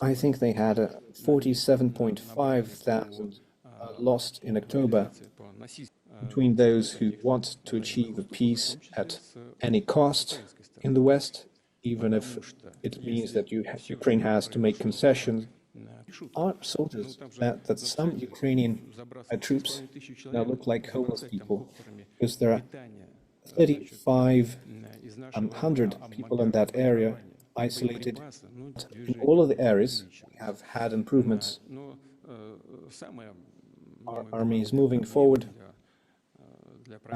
I think they had 47.5 thousand lost in October between those who want to achieve a peace at any cost in the West, even if it means that Ukraine has to make concessions. Our soldiers that some Ukrainian troops now look like homeless people because there are 3,500 people in that area isolated. In all of the areas, we have had improvements. Our army is moving forward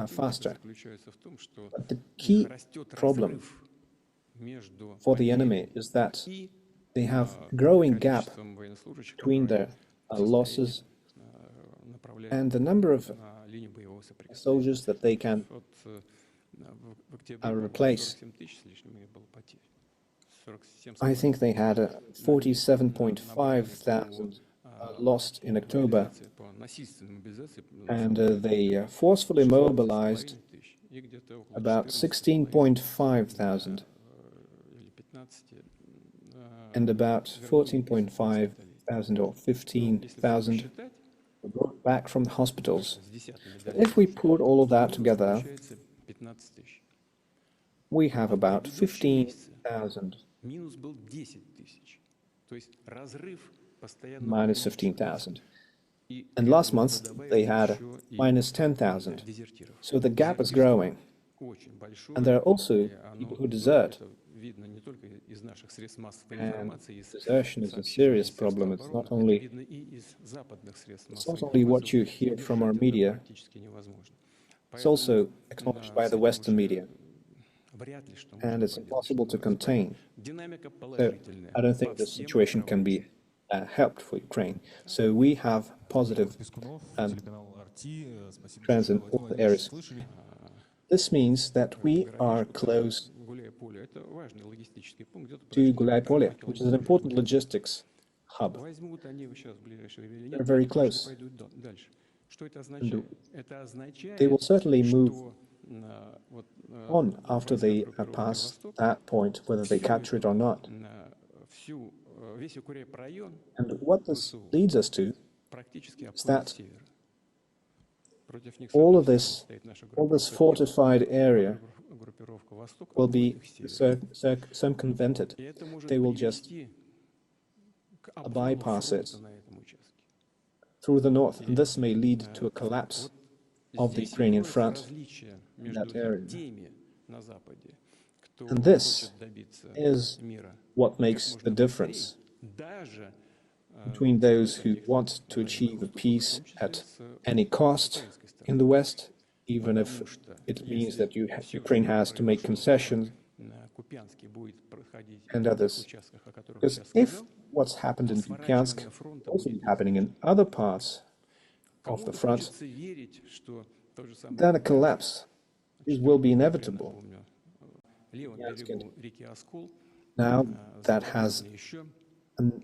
faster. But the key problem for the enemy is that they have a growing gap between their losses and the number of soldiers that they can replace. I think they had 47.5 thousand lost in October, and they forcefully mobilized about 16.5 thousand, and about 14.5 thousand or 15,000 were brought back from the hospitals. If we put all of that together, we have about 15,000 minus 15,000. And last month they had minus 10,000. So the gap is growing. And there are also people who desert. And desertion is a serious problem. It's not only what you hear from our media, it's also acknowledged by the Western media. And it's impossible to contain. So I don't think the situation can be helped for Ukraine. So we have positive trends in all the areas. This means that we are close to Gulay-Polye, which is an important logistics hub. They're very close. And they will certainly move on after they pass that point, whether they capture it or not. And what this leads us to is that all this fortified area will be circumvented. They will just bypass it through the north, and this may lead to a collapse of the Ukrainian front in that area. And this is what makes the difference between those who want to achieve a peace at any cost in the West, even if it means that Ukraine has to make concessions, and others. Because if what's happened in Kupiansk also be happening in other parts of the front, then a collapse will be inevitable. Now that has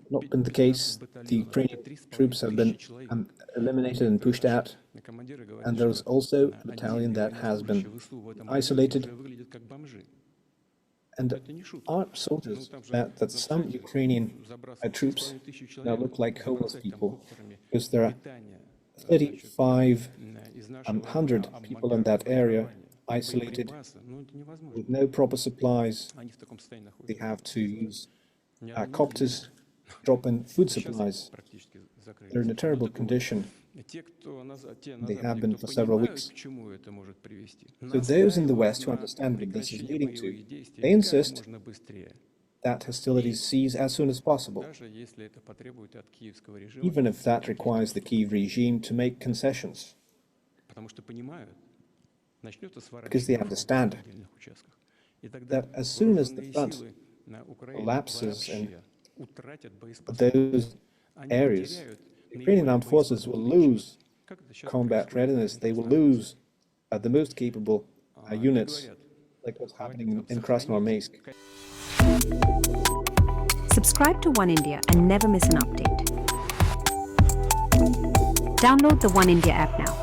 not been the case. The Ukrainian troops have been eliminated and pushed out, and there's also a battalion that has been isolated. And our soldiers that some Ukrainian troops now look like homeless people because there are 3,500 people in that area isolated with no proper supplies. They have to use copters, drop in food supplies. They're in a terrible condition. They have been for several weeks. So those in the West who understand what this is leading to, they insist that hostilities cease as soon as possible, even if that requires the Kyiv regime to make concessions, because they understand that as soon as the front collapses in those areas, Ukrainian armed forces will lose combat readiness. They will lose the most capable units, like what's happening in Krasnoarmeysk. Subscribe to One India and never miss an update. Download the One India app now.